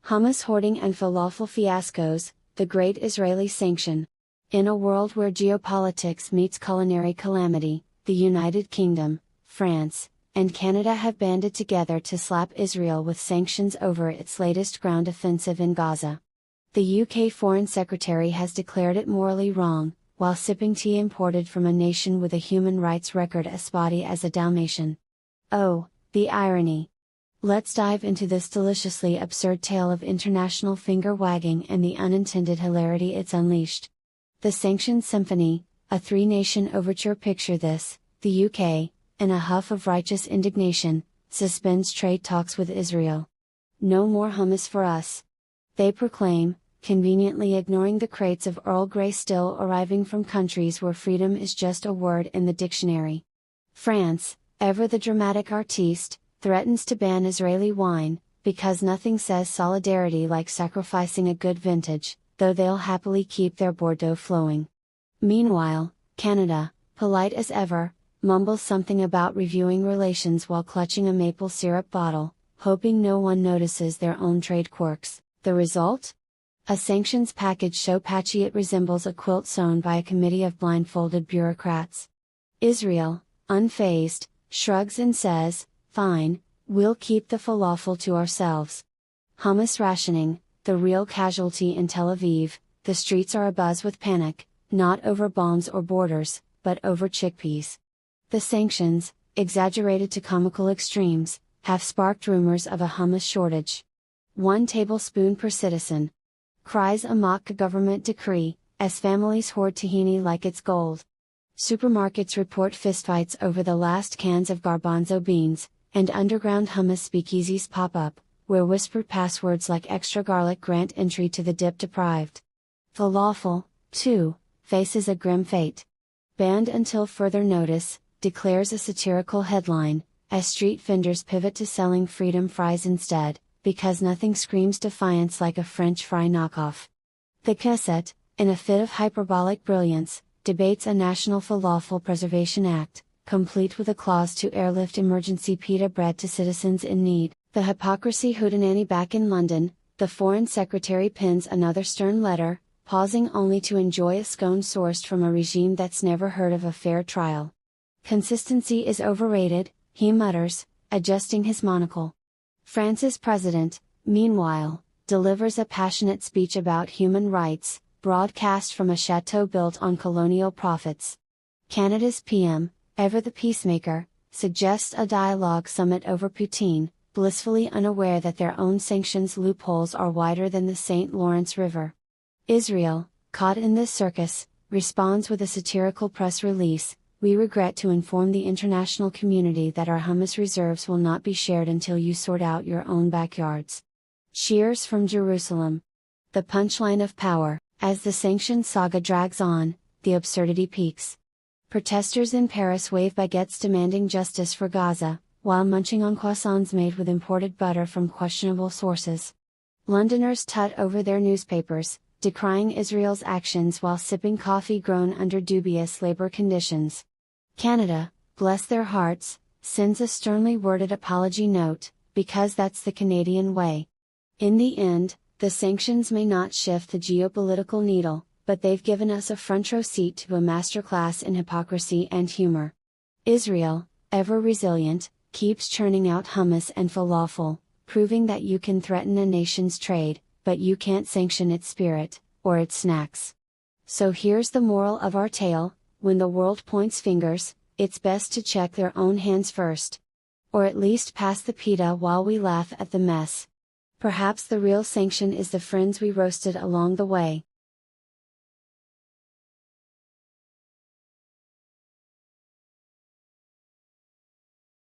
Hummus hoarding and falafel fiascos, the great Israeli sanction. In a world where geopolitics meets culinary calamity, the United Kingdom, France, and Canada have banded together to slap Israel with sanctions over its latest ground offensive in Gaza. The UK Foreign Secretary has declared it morally wrong, while sipping tea imported from a nation with a human rights record as spotty as a Dalmatian. Oh, the irony! Let's dive into this deliciously absurd tale of international finger-wagging and the unintended hilarity it's unleashed. The Sanctions Symphony, a three-nation overture. Picture this: the UK, in a huff of righteous indignation, suspends trade talks with Israel. No more hummus for us, they proclaim, conveniently ignoring the crates of Earl Grey still arriving from countries where freedom is just a word in the dictionary. France, ever the dramatic artiste, threatens to ban Israeli wine, because nothing says solidarity like sacrificing a good vintage, though they'll happily keep their Bordeaux flowing. Meanwhile, Canada, polite as ever, mumbles something about reviewing relations while clutching a maple syrup bottle, hoping no one notices their own trade quirks. The result? A sanctions package so patchy it resembles a quilt sewn by a committee of blindfolded bureaucrats. Israel, unfazed, shrugs and says, "Fine, we'll keep the falafel to ourselves." Hummus rationing, the real casualty in Tel Aviv. The streets are abuzz with panic, not over bombs or borders, but over chickpeas. The sanctions, exaggerated to comical extremes, have sparked rumors of a hummus shortage. 1 tablespoon per citizen. Cries a mock government decree, as families hoard tahini like it's gold. Supermarkets report fistfights over the last cans of garbanzo beans, and underground hummus speakeasies pop up, where whispered passwords like extra garlic grant entry to the dip deprived. Falafel, too, faces a grim fate. Banned until further notice, declares a satirical headline, as street vendors pivot to selling freedom fries instead, because nothing screams defiance like a French fry knockoff. The Knesset, in a fit of hyperbolic brilliance, debates a National Falafel Preservation Act, complete with a clause to airlift emergency pita bread to citizens in need. The hypocrisy hootenanny. Back in London, the Foreign Secretary pens another stern letter, pausing only to enjoy a scone sourced from a regime that's never heard of a fair trial. Consistency is overrated, he mutters, adjusting his monocle. France's president, meanwhile, delivers a passionate speech about human rights, broadcast from a chateau built on colonial profits. Canada's PM, ever the peacemaker, suggests a dialogue summit over poutine, blissfully unaware that their own sanctions loopholes are wider than the St. Lawrence River. Israel, caught in this circus, responds with a satirical press release: "We regret to inform the international community that our hummus reserves will not be shared until you sort out your own backyards." Cheers from Jerusalem. The punchline of power. As the sanctions saga drags on, the absurdity peaks. Protesters in Paris wave baguettes demanding justice for Gaza, while munching on croissants made with imported butter from questionable sources. Londoners tut over their newspapers, decrying Israel's actions while sipping coffee grown under dubious labor conditions. Canada, bless their hearts, sends a sternly worded apology note, because that's the Canadian way. In the end, the sanctions may not shift the geopolitical needle, but they've given us a front row seat to a masterclass in hypocrisy and humor. Israel, ever resilient, keeps churning out hummus and falafel, proving that you can threaten a nation's trade, but you can't sanction its spirit, or its snacks. So here's the moral of our tale: when the world points fingers, it's best to check their own hands first. Or at least pass the pita while we laugh at the mess. Perhaps the real sanction is the friends we roasted along the way.